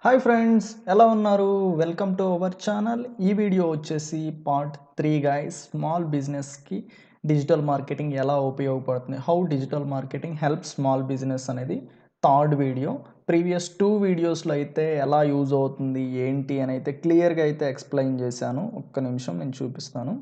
Hi friends, ఎలా ఉన్నారు? Welcome to our channel. ఈ వీడియో వచ్చేసి పార్ట్ 3 గైస్. స్మాల్ బిజినెస్కి డిజిటల్ మార్కెటింగ్ ఎలా ఉపయోగపడుతుంది, how digital marketing help small business అనేది థర్డ్ వీడియో. ప్రీవియస్ 2 వీడియోస్లో అయితే ఎలా యూజ్ అవుతుంది ఏంటి అని అయితే క్లియర్గా అయితే ఎక్స్ప్లెయిన్ చేశాను. ఒక్క నిమిషం నేను చూపిస్తాను.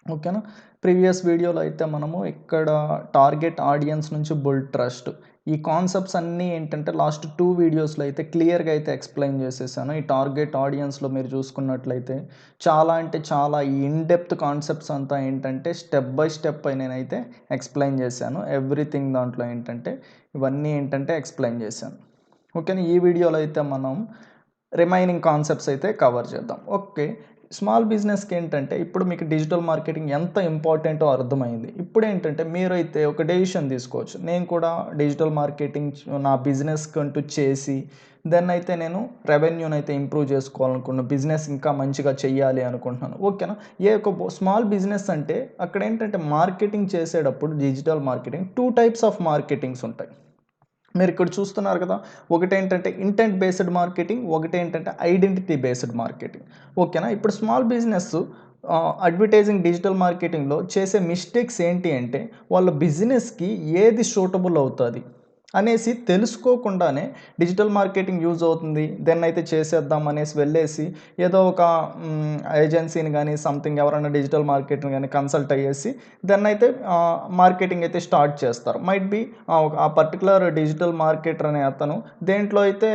ఓకేనా. ప్రీవియస్ వీడియోలో అయితే మనము ఇక్కడ టార్గెట్ ఆడియన్స్ నుంచి బుల్డ్ ట్రస్ట్, ఈ కాన్సెప్ట్స్ అన్నీ ఏంటంటే లాస్ట్ 2 వీడియోస్లో అయితే క్లియర్గా అయితే ఎక్స్ప్లెయిన్ చేసేసాను. ఈ టార్గెట్ ఆడియన్స్లో మీరు చూసుకున్నట్లయితే చాలా అంటే చాలా ఈ ఇన్డెప్త్ కాన్సెప్ట్స్ అంతా ఏంటంటే స్టెప్ బై స్టెప్ నేనైతే ఎక్స్ప్లెయిన్ చేశాను. ఎవ్రీథింగ్ దాంట్లో ఏంటంటే ఇవన్నీ ఏంటంటే ఎక్స్ప్లెయిన్ చేశాను. ఓకేనా. ఈ వీడియోలో అయితే మనం రిమైనింగ్ కాన్సెప్ట్స్ అయితే కవర్ చేద్దాం. ఓకే. స్మాల్ బిజినెస్కి ఏంటంటే ఇప్పుడు మీకు డిజిటల్ మార్కెటింగ్ ఎంత ఇంపార్టెంటో అర్థమైంది. ఇప్పుడు ఏంటంటే మీరైతే ఒక డెసిషన్ తీసుకోవచ్చు. నేను కూడా డిజిటల్ మార్కెటింగ్ నా బిజినెస్కి అంటూ చేసి దెన్ అయితే నేను రెవెన్యూని అయితే ఇంప్రూవ్ చేసుకోవాలనుకున్నాను. బిజినెస్ ఇంకా మంచిగా చెయ్యాలి అనుకుంటున్నాను. ఓకేనా. ఒక స్మాల్ బిజినెస్ అంటే అక్కడ ఏంటంటే మార్కెటింగ్ చేసేటప్పుడు digital marketing 2 types of marketings ఉంటాయి. మీరు ఇక్కడ చూస్తున్నారు కదా. ఒకటేంటంటే ఇంటెంట్ బేస్డ్ మార్కెటింగ్, ఒకటేంటంటే ఐడెంటిటీ బేస్డ్ మార్కెటింగ్. ఓకేనా. ఇప్పుడు స్మాల్ బిజినెస్ అడ్వర్టైజింగ్ డిజిటల్ మార్కెటింగ్లో చేసే మిస్టేక్స్ ఏంటి అంటే వాళ్ళ బిజినెస్కి ఏది సూటబుల్ అవుతుంది అనేసి తెలుసుకోకుండానే డిజిటల్ మార్కెటింగ్ యూజ్ అవుతుంది దెన్ అయితే చేసేద్దాం అనేసి వెళ్ళేసి ఏదో ఒక ఏజెన్సీని కానీ సంథింగ్ ఎవరైనా డిజిటల్ మార్కెటింగ్ కానీ కన్సల్ట్ అయ్యేసి దెన్ అయితే మార్కెటింగ్ అయితే స్టార్ట్ చేస్తారు. మైట్ బి ఆ పర్టికులర్ డిజిటల్ మార్కెటర్ అనే అతను దేంట్లో అయితే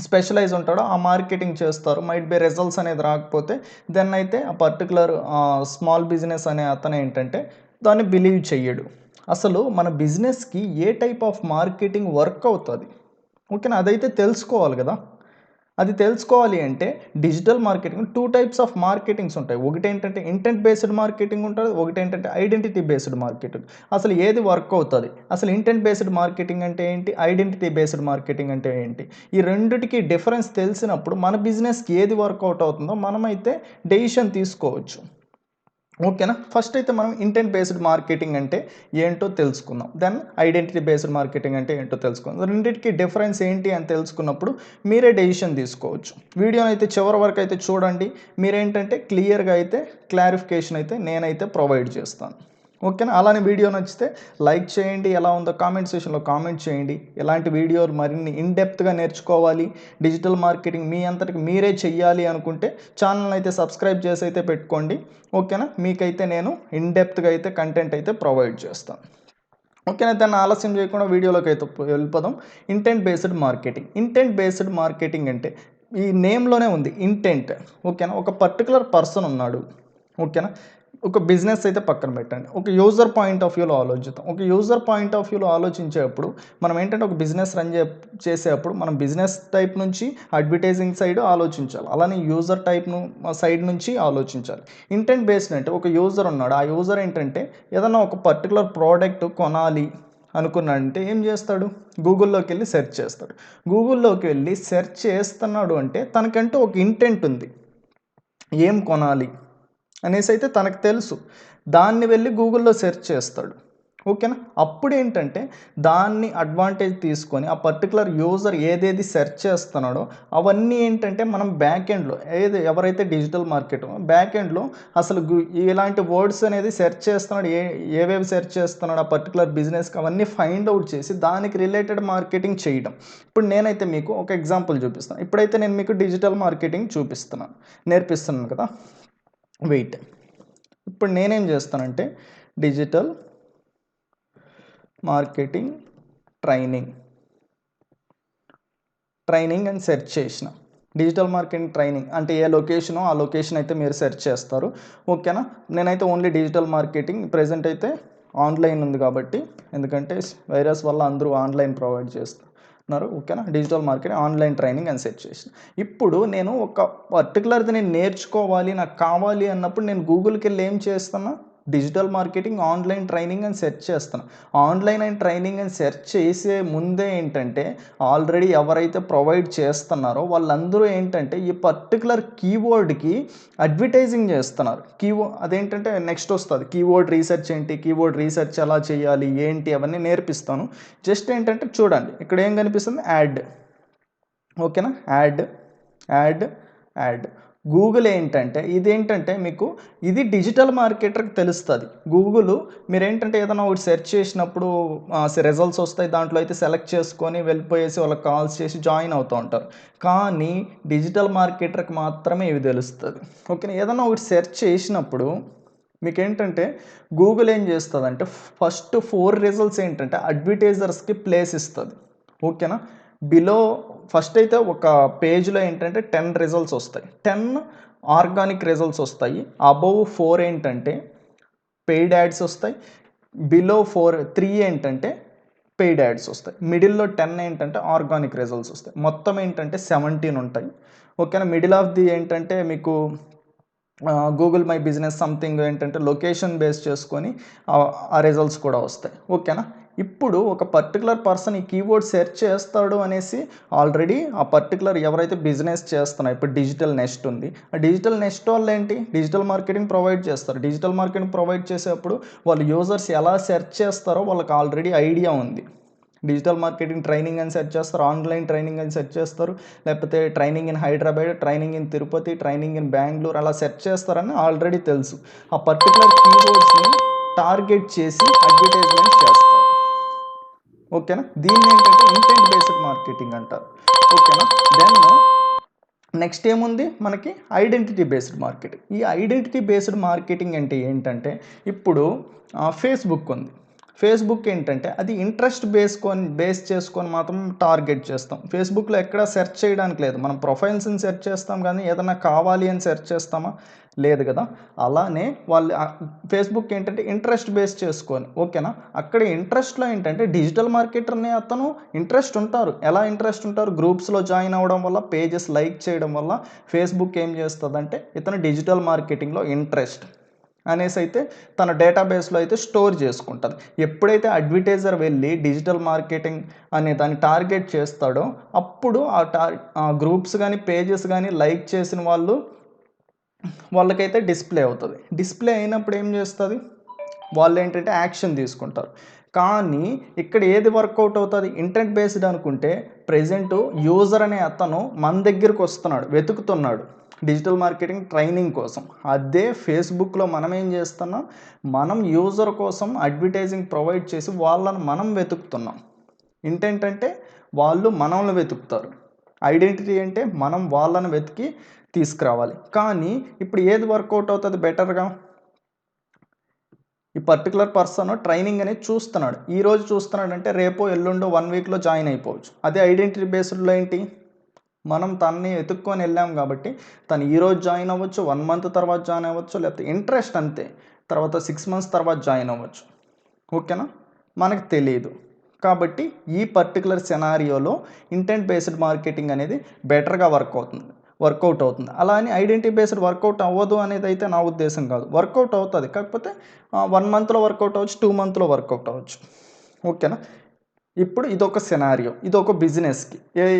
స్పెషలైజ్ ఉంటాడో ఆ మార్కెటింగ్ చేస్తారు. మైట్ బి రిజల్ట్స్ అనేది రాకపోతే దెన్ అయితే ఆ పర్టికులర్ స్మాల్ బిజినెస్ అనే అతను ఏంటంటే దాన్ని బిలీవ్ చెయ్యడు. అసలు మన బిజినెస్కి ఏ టైప్ ఆఫ్ మార్కెటింగ్ వర్క్ అవుతుంది, ఓకేనా, అదైతే తెలుసుకోవాలి కదా. అది తెలుసుకోవాలి అంటే digital marketing 2 types of marketings ఉంటాయి. ఒకటేంటంటే ఇంటెంట్ బేస్డ్ మార్కెటింగ్ ఉంటుంది, ఒకటేంటంటే ఐడెంటిటీ బేస్డ్ మార్కెటింగ్. అసలు ఏది వర్క్ అవుతుంది, అసలు ఇంటెంట్ బేస్డ్ మార్కెటింగ్ అంటే ఏంటి, ఐడెంటిటీ బేస్డ్ మార్కెటింగ్ అంటే ఏంటి, ఈ రెండిటికి డిఫరెన్స్ తెలిసినప్పుడు మన బిజినెస్కి ఏది వర్కౌట్ అవుతుందో మనమైతే డెసిషన్ తీసుకోవచ్చు. ఓకేనా. ఫస్ట్ అయితే మనం ఇంటెంట్ బేస్డ్ మార్కెటింగ్ అంటే ఏంటో తెలుసుకుందాం. దెన్ ఐడెంటిటీ బేస్డ్ మార్కెటింగ్ అంటే ఏంటో తెలుసుకుందాం. రెండింటికి డిఫరెన్స్ ఏంటి అని తెలుసుకున్నప్పుడు మీరే డెసిషన్ తీసుకోవచ్చు. వీడియోని అయితే చివరి వరకు అయితే చూడండి. మీరేంటంటే క్లియర్గా అయితే క్లారిఫికేషన్ అయితే నేనైతే ప్రొవైడ్ చేస్తాను. ఓకేనా. అలానే వీడియో నచ్చితే లైక్ చేయండి, ఎలా ఉందో కామెంట్ సెక్షన్లో కామెంట్ చేయండి. ఇలాంటి వీడియోలు మరిన్ని ఇన్డెప్త్గా నేర్చుకోవాలి, డిజిటల్ మార్కెటింగ్ మీ అంతటికి మీరే చెయ్యాలి అనుకుంటే ఛానల్ అయితే సబ్స్క్రైబ్ చేసి అయితే పెట్టుకోండి. ఓకేనా. మీకైతే నేను ఇన్డెప్త్గా అయితే కంటెంట్ అయితే ప్రొవైడ్ చేస్తాను. ఓకేనా. దాన్ని ఆలస్యం చేయకుండా వీడియోలోకి అయితే వెళ్ళిపోదాం. Intent based marketing. Intent based marketing అంటే ఈ నేమ్లోనే ఉంది ఇంటెంట్. ఓకేనా. ఒక పర్టికులర్ పర్సన్ ఉన్నాడు. ఓకేనా. ఒక బిజినెస్ అయితే పక్కన పెట్టండి, ఒక యూజర్ పాయింట్ ఆఫ్ వ్యూలో ఆలోచిద్దాం. ఒక యూజర్ పాయింట్ ఆఫ్ వ్యూలో ఆలోచించేటప్పుడు మనం ఏంటంటే ఒక బిజినెస్ రన్ చేసేటప్పుడు మనం బిజినెస్ టైప్ నుంచి అడ్వర్టైజింగ్ సైడ్ ఆలోచించాలి, అలానే యూజర్ టైప్ను సైడ్ నుంచి ఆలోచించాలి. ఇంటెంట్ బేస్డ్ అంటే ఒక యూజర్ ఉన్నాడు, ఆ యూజర్ ఏంటంటే ఏదన్నా ఒక పర్టికులర్ ప్రోడక్ట్ కొనాలి అనుకున్నాడంటే ఏం చేస్తాడు, గూగుల్లోకి వెళ్ళి సెర్చ్ చేస్తాడు. గూగుల్లోకి వెళ్ళి సెర్చ్ చేస్తున్నాడు అంటే తనకంటూ ఒక ఇంటెంట్ ఉంది, ఏం కొనాలి అనేసి అయితే తనకు తెలుసు. దాన్ని వెళ్ళి గూగుల్లో సెర్చ్ చేస్తాడు. ఓకేనా. అప్పుడు ఏంటంటే దాన్ని అడ్వాంటేజ్ తీసుకొని ఆ పర్టికులర్ యూజర్ ఏదేది సెర్చ్ చేస్తున్నాడో అవన్నీ ఏంటంటే మనం బ్యాక్ ఎండ్లో ఎవరైతే డిజిటల్ మార్కెట్ బ్యాక్ ఎండ్లో అసలు ఇలాంటి వర్డ్స్ అనేది సెర్చ్ చేస్తున్నాడు, ఏవేవి సెర్చ్ చేస్తున్నాడు ఆ పర్టికులర్ బిజినెస్కి అవన్నీ ఫైండ్ అవుట్ చేసి దానికి రిలేటెడ్ మార్కెటింగ్ చేయడం. ఇప్పుడు నేనైతే మీకు ఒక ఎగ్జాంపుల్ చూపిస్తాను. ఇప్పుడైతే నేను మీకు డిజిటల్ మార్కెటింగ్ నేర్పిస్తున్నాను కదా. వెయిట్. ఇప్పుడు నేనేం చేస్తానంటే డిజిటల్ మార్కెటింగ్ ట్రైనింగ్ అని సెర్చ్ చేసిన. డిజిటల్ మార్కెటింగ్ ట్రైనింగ్ అంటే ఏ లొకేషనో ఆ లొకేషన్ అయితే మీరు సెర్చ్ చేస్తారు. ఓకేనా. నేనైతే ఓన్లీ డిజిటల్ మార్కెటింగ్ ప్రజెంట్ అయితే ఆన్లైన్ ఉంది కాబట్టి, ఎందుకంటే వైరస్ వల్ల అందరూ ఆన్లైన్ ప్రొవైడ్ చేస్తున్నారు. ఓకేనా. డిజిటల్ మార్కెటింగ్ ఆన్లైన్ ట్రైనింగ్ అని సెర్చ్ చేసిన. ఇప్పుడు నేను ఒక పర్టికులర్ది నేను నేర్చుకోవాలి, నాకు కావాలి అన్నప్పుడు నేను గూగుల్కి వెళ్ళి ఏం చేస్తున్నా, డిజిటల్ మార్కెటింగ్ ఆన్లైన్ ట్రైనింగ్ అని సెర్చ్ చేస్తాను. ఆన్లైన్ అండ్ ట్రైనింగ్ అని సెర్చ్ చేసే ముందే ఏంటంటే ఆల్రెడీ ఎవరైతే ప్రొవైడ్ చేస్తున్నారో వాళ్ళందరూ ఏంటంటే ఈ పర్టికులర్ కీవర్డ్కి అడ్వర్టైజింగ్ చేస్తున్నారు. అదేంటంటే నెక్స్ట్ వస్తుంది కీవర్డ్ రీసెర్చ్ ఏంటి, కీవర్డ్ రీసెర్చ్ ఎలా చేయాలి ఏంటి అవన్నీ నేర్పిస్తాను. జస్ట్ ఏంటంటే చూడండి ఇక్కడ ఏం కనిపిస్తుంది, యాడ్. ఓకేనా. యాడ్ యాడ్ గూగుల్ ఏంటంటే ఇదేంటంటే మీకు ఇది డిజిటల్ మార్కెటర్కి తెలుస్తుంది. గూగుల్ మీరేంటంటే ఏదైనా ఒకటి సెర్చ్ చేసినప్పుడు రిజల్ట్స్ వస్తాయి, దాంట్లో అయితే సెలెక్ట్ చేసుకొని వెళ్ళిపోయేసి వాళ్ళకి కాల్స్ చేసి జాయిన్ అవుతూ ఉంటారు. కానీ డిజిటల్ మార్కెటర్కి మాత్రమే ఇవి తెలుస్తుంది. ఓకేనా. ఏదైనా ఒకటి సెర్చ్ చేసినప్పుడు మీకేంటంటే గూగుల్ ఏం చేస్తుందంటే ఫస్ట్ 4 రిజల్ట్స్ ఏంటంటే అడ్వర్టైజర్స్కి ప్లేస్ ఇస్తుంది. ఓకేనా. బిలో ఫస్ట్ అయితే ఒక పేజ్లో ఏంటంటే 10 రిజల్ట్స్ వస్తాయి, 10 ఆర్గానిక్ రిజల్ట్స్ వస్తాయి. అబవ్ 4 ఏంటంటే పెయిడ్ యాడ్స్ వస్తాయి, బిలో 3 ఏంటంటే పెయిడ్ యాడ్స్ వస్తాయి, మిడిల్లో 10 ఏంటంటే ఆర్గానిక్ రిజల్ట్స్ వస్తాయి. మొత్తం ఏంటంటే 17 ఉంటాయి. ఓకేనా. మిడిల్ ఆఫ్ ది ఏంటంటే మీకు గూగుల్ మై బిజినెస్ సంథింగ్ ఏంటంటే లొకేషన్ బేస్ చేసుకొని ఆ రిజల్ట్స్ కూడా వస్తాయి. ఓకేనా. ఇప్పుడు ఒక పర్టికులర్ పర్సన్ ఈ కీవర్డ్ సెర్చ్ చేస్తాడు అనేసి ఆల్రెడీ ఆ పర్టికులర్ ఎవరైతే బిజినెస్ చేస్తున్నారో, ఇప్పుడు డిజిటల్ నెస్ట్ ఉంది, ఆ డిజిటల్ నెస్ట్ వాళ్ళు ఏంటి డిజిటల్ మార్కెటింగ్ ప్రొవైడ్ చేస్తారు. డిజిటల్ మార్కెటింగ్ ప్రొవైడ్ చేసేటప్పుడు వాళ్ళు యూజర్స్ ఎలా సెర్చ్ చేస్తారో వాళ్ళకి ఆల్రెడీ ఐడియా ఉంది. డిజిటల్ మార్కెటింగ్ ట్రైనింగ్ అని సెర్చ్ చేస్తారు, ఆన్లైన్ ట్రైనింగ్ అని సెర్చ్ చేస్తారు, లేకపోతే training in Hyderabad, training in Tirupati, training in Bengaluru అలా సెర్చ్ చేస్తారని ఆల్రెడీ తెలుసు. ఆ పర్టికులర్ కీవర్డ్స్ని టార్గెట్ చేసి అడ్వర్టైజ్మెంట్ చేస్తారు. ఓకేనా. దీన్ని ఏంటంటే ఇంటెంట్ బేస్డ్ మార్కెటింగ్ అంటారు. ఓకేనా. దెన్ నెక్స్ట్ ఏముంది మనకి ఐడెంటిటీ బేస్డ్ మార్కెటింగ్. ఈ ఐడెంటిటీ బేస్డ్ మార్కెటింగ్ అంటే ఏంటంటే ఇప్పుడు ఫేస్బుక్ ఉంది. ఫేస్బుక్ ఏంటంటే అది ఇంట్రెస్ట్ బేస్ చేసుకొని మాత్రం టార్గెట్ చేస్తాం. ఫేస్బుక్లో ఎక్కడ సెర్చ్ చేయడానికి లేదు, మనం ప్రొఫైల్స్ని సెర్చ్ చేస్తాం కానీ ఏదైనా కావాలి అని సెర్చ్ చేస్తామా, లేదు కదా. అలానే వాళ్ళు ఫేస్బుక్ ఏంటంటే ఇంట్రెస్ట్ బేస్ చేసుకొని. ఓకేనా. అక్కడ ఇంట్రెస్ట్లో ఏంటంటే డిజిటల్ మార్కెటర్ని అతను ఇంట్రెస్ట్ ఉంటారు. ఎలా ఇంట్రెస్ట్ ఉంటారు, గ్రూప్స్లో జాయిన్ అవ్వడం వల్ల, పేజెస్ లైక్ చేయడం వల్ల ఫేస్బుక్ ఏం చేస్తుందంటే ఇతను డిజిటల్ మార్కెటింగ్లో ఇంట్రెస్ట్ అనేసి అయితే తన డేటాబేస్లో అయితే స్టోర్ చేసుకుంటుంది. ఎప్పుడైతే అడ్వర్టైజర్ వెళ్ళి డిజిటల్ మార్కెటింగ్ అనే దాన్ని టార్గెట్ చేస్తాడో అప్పుడు ఆ గ్రూప్స్ కానీ పేజెస్ కానీ లైక్ చేసిన వాళ్ళకైతే డిస్ప్లే అవుతుంది. డిస్ప్లే అయినప్పుడు ఏం చేస్తుంది, వాళ్ళు ఏంటంటే యాక్షన్ తీసుకుంటారు. కానీ ఇక్కడ ఏది వర్కౌట్ అవుతుంది, ఇంటెంట్ బేస్డ్ అనుకుంటే ప్రెజెంట్ యూజర్ అనే అతను మన దగ్గరికి వస్తున్నాడు, వెతుకుతున్నాడు డిజిటల్ మార్కెటింగ్ ట్రైనింగ్ కోసం. అదే ఫేస్బుక్లో మనం ఏం చేస్తున్నాం, మనం యూజర్ కోసం అడ్వర్టైజింగ్ ప్రొవైడ్ చేసి వాళ్ళని మనం వెతుకుతున్నాం. ఇంటెంట్ అంటే వాళ్ళు మనల్ని వెతుకుతారు, ఐడెంటిటీ అంటే మనం వాళ్ళని వెతికి తీసుకురావాలి. కానీ ఇప్పుడు ఏది వర్కౌట్ అవుతుంది బెటర్గా, ఈ పర్టికులర్ పర్సన్ ట్రైనింగ్ అనేది చూస్తున్నాడు, ఈరోజు చూస్తున్నాడు అంటే రేపో ఎల్లుండో 1 వీక్లో జాయిన్ అయిపోవచ్చు. అదే ఐడెంటిటీ బేస్డ్లో ఏంటి, మనం తనని వెతుక్కొని వెళ్ళాం కాబట్టి తను ఈరోజు జాయిన్ అవ్వచ్చు, 1 మంత్ తర్వాత జాయిన్ అవ్వచ్చు, లేకపోతే ఇంట్రెస్ట్ అంతే తర్వాత 6 మంత్స్ తర్వాత జాయిన్ అవ్వచ్చు. ఓకేనా. మనకు తెలియదు. కాబట్టి ఈ పర్టికులర్ సెనారియోలో ఇంటెంట్ బేస్డ్ మార్కెటింగ్ అనేది బెటర్గా వర్కౌట్ అవుతుంది. అలా అని ఐడెంటిటీ బేస్డ్ వర్కౌట్ అవ్వదు అనేది అయితే నా ఉద్దేశం కాదు. వర్కౌట్ అవుతుంది, కాకపోతే 1 మంత్లో వర్కౌట్ అవ్వచ్చు, 2 మంత్లో వర్కౌట్ అవ్వచ్చు. ఓకేనా. ఇప్పుడు ఇదొక సెనారియో, ఇదొక బిజినెస్కి,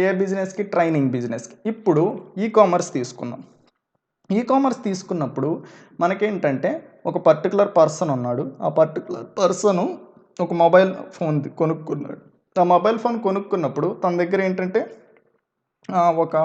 ఏ బిజినెస్కి, ట్రైనింగ్ బిజినెస్కి. ఇప్పుడు ఈ కామర్స్ తీసుకున్నప్పుడు మనకేంటంటే ఒక పర్టికులర్ పర్సన్ ఉన్నాడు, ఆ పర్టికులర్ పర్సను ఒక మొబైల్ ఫోన్ కొనుక్కున్నాడు. ఆ మొబైల్ ఫోన్ కొనుక్కున్నప్పుడు తన దగ్గర ఏంటంటే ఒక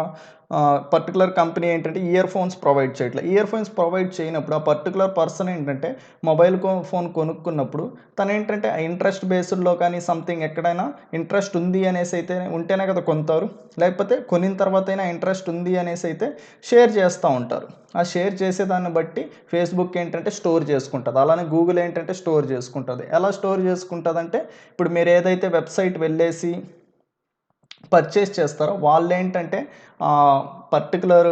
పర్టికులర్ కంపెనీ ఏంటంటే ఇయర్ ఫోన్స్ ప్రొవైడ్ చేయట్లేదు. ఇయర్ ఫోన్స్ ప్రొవైడ్ చేయనప్పుడు ఆ పర్టికులర్ పర్సన్ ఏంటంటే మొబైల్ ఫోన్ కొనుక్కున్నప్పుడు తను ఏంటంటే ఆ ఇంట్రెస్ట్ బేస్డ్లో కానీ సంథింగ్ ఎక్కడైనా ఇంట్రెస్ట్ ఉంది అనేసి అయితే ఉంటేనే కదా కొంటారు, లేకపోతే కొనిన తర్వాత అయినా ఇంట్రెస్ట్ ఉంది అనేసి అయితే షేర్ చేస్తూ ఉంటారు. ఆ షేర్ చేసేదాన్ని బట్టి ఫేస్బుక్ ఏంటంటే స్టోర్ చేసుకుంటుంది, అలానే గూగుల్ ఏంటంటే స్టోర్ చేసుకుంటుంది. ఎలా స్టోర్ చేసుకుంటుంది అంటే ఇప్పుడు మీరు ఏదైతే వెబ్సైట్ వెళ్ళేసి పర్చేస్ చేస్తారో వాళ్ళు ఏంటంటే పర్టికులర్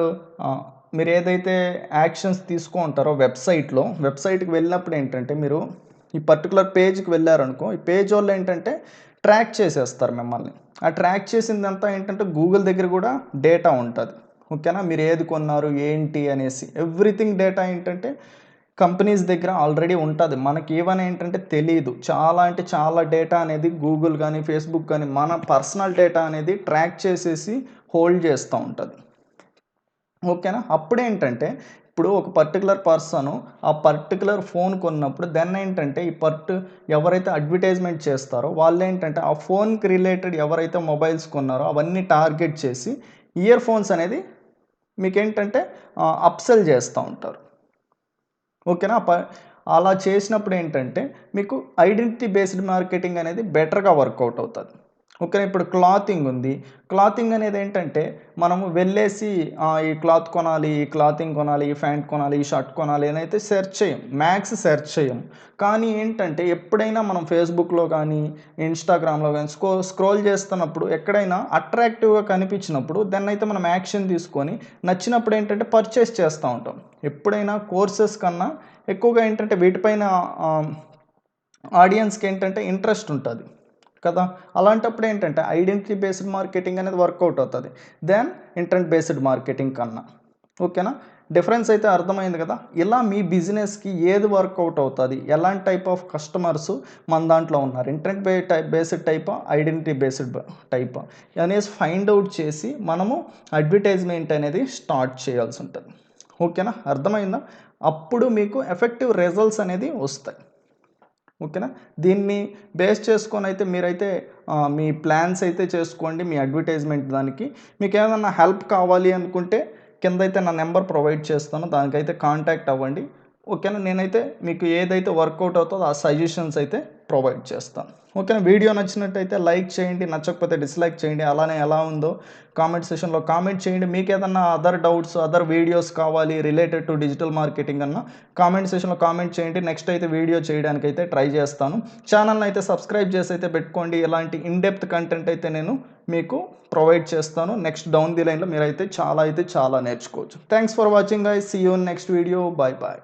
మీరు ఏదైతే యాక్షన్స్ తీసుకుంటారో వెబ్సైట్కి వెళ్ళినప్పుడు ఏంటంటే మీరు ఈ పర్టికులర్ పేజ్కి వెళ్ళారనుకో, ఈ పేజ్ వాళ్ళు ఏంటంటే ట్రాక్ చేసేస్తారు మిమ్మల్ని. ఆ ట్రాక్ చేసిందంతా ఏంటంటే గూగుల్ దగ్గర కూడా డేటా ఉంటుంది. ఓకేనా. మీరు ఏది కొన్నారు ఏంటి అనేసి ఎవ్రీథింగ్ డేటా ఏంటంటే కంపెనీస్ దగ్గర ఆల్రెడీ ఉంటుంది. మనకి ఏమైనా ఏంటంటే తెలియదు, చాలా అంటే చాలా డేటా అనేది గూగుల్ కానీ ఫేస్బుక్ కానీ మన పర్సనల్ డేటా అనేది ట్రాక్ చేసేసి హోల్డ్ చేస్తూ ఉంటుంది. ఓకేనా. అప్పుడేంటంటే ఇప్పుడు ఒక పర్టికులర్ పర్సన్ ఆ పర్టికులర్ ఫోన్ కొన్నప్పుడు దెన్ ఏంటంటే ఎవరైతే అడ్వర్టైజ్మెంట్ చేస్తారో వాళ్ళు ఏంటంటే ఆ ఫోన్కి రిలేటెడ్ ఎవరైతే మొబైల్స్ కొన్నారో అవన్నీ టార్గెట్ చేసి ఇయర్ ఫోన్స్ అనేది మీకేంటంటే అప్సెల్ చేస్తూ ఉంటారు. ఓకేనా? అలా చేసినప్పుడు ఏంటంటే మీకు ఐడెంటిటీ బేస్డ్ మార్కెటింగ్ అనేది బెటర్‌గా వర్కౌట్ అవుతది. ఓకేనా? ఇప్పుడు క్లాతింగ్ ఉంది. క్లాతింగ్ అనేది ఏంటంటే మనము వెళ్ళేసి ఈ క్లాత్ కొనాలి, ఈ క్లాతింగ్ కొనాలి, ఈ ప్యాంట్ కొనాలి, ఈ షర్ట్ కొనాలి అని అయితే సెర్చ్ చేయం. మ్యాక్స్ సెర్చ్ చేయం. కానీ ఏంటంటే ఎప్పుడైనా మనం ఫేస్‌బుక్‌లో గానీ, ఇన్‌స్టాగ్రామ్‌లో గానీ స్క్రోల్ చేస్తున్నప్పుడు ఎక్కడైనా అట్రాక్టివ్‌గా కనిపించినప్పుడు దాన్నయితే మనం యాక్షన్ తీసుకొని నచ్చినప్పుడు ఏంటంటే పర్చేస్ చేస్తా ఉంటాం. ఎప్పుడైనా కోర్సెస్ కన్నా ఎక్కువగా ఏంటంటే వీటిపైన ఆహ్, ఆడియన్స్‌కి ఏంటంటే ఇంట్రెస్ట్ ఉంటది కదా! అలాంటప్పుడు ఏంటంటే ఐడెంటిటీ బేస్డ్ మార్కెటింగ్ అనేది వర్కౌట్ అవుతది. దెన్ ఇంటెంట్ బేస్డ్ మార్కెటింగ్ కన్నా. ఓకేనా? డిఫరెన్స్ అయితే అర్థమైంది కదా! ఇలా మీ బిజినెస్‌కి ఏది వర్కౌట్ అవుతది? ఎలాంటి టైప్ ఆఫ్ కస్టమర్స్ మన దాంట్లో ఉన్నారు? ఇంటెంట్ బేస్డ్ టైపా? ఐడెంటిటీ బేస్డ్ టైపా? అనేసి ఫైండ్ ఔట్ చేసి మనము అడ్వర్టైజ్‌మెంట్ అనేది స్టార్ట్ చేయాల్సి ఉంటది. ఓకేనా? అర్థమైందా? అప్పుడు మీకు ఎఫెక్టివ్ రిజల్ట్స్ అనేది వస్తాయి. ఓకేనా? దీన్ని బేస్ చేసుకొనైతే మీరైతే మీ ప్లాన్స్ అయితే చేసుకోండి మీ అడ్వర్టైజ్‌మెంట్ దానికి. మీకేమన్నా హెల్ప్ కావాలి అనుకుంటే కిందైతే నా నంబర్ ప్రొవైడ్ చేస్తాను. దానికైతే కాంటాక్ట్ అవ్వండి. ఓకేనా? నేనైతే మీకు ఏదైతే వర్కౌట్ అవుతదో ఆ సజెషన్స్ అయితే ప్రొవైడ్ చేస్తాను. ఓకేనా? వీడియో నచ్చినట్టయితే లైక్ చేయండి. నచ్చకపోతే డిస్‌లైక్ చేయండి. అలానే ఎలా ఉందో కామెంట్ సెక్షన్‌లో కామెంట్ చేయండి. మీకేదన్నా అదర్ డౌట్స్, అదర్ వీడియోస్ కావాలి రిలేటెడ్ టు డిజిటల్ మార్కెటింగ్ అన్నా కామెంట్ సెక్షన్‌లో కామెంట్ చేయండి. నెక్స్ట్ అయితే వీడియో చేయడానికైతే ట్రై చేస్తాను. ఛానల్‌ని అయితే సబ్స్క్రైబ్ చేసి అయితే పెట్టుకోండి. ఇలాంటి ఇన్ డెప్త్ కంటెంట్ అయితే నేను మీకు ప్రొవైడ్ చేస్తాను. నెక్స్ట్ డౌన్ ది లైన్‌లో మీరైతే చాలా నేర్చుకోవచ్చు. Thanks for watching guys. See you in next video. Bye by.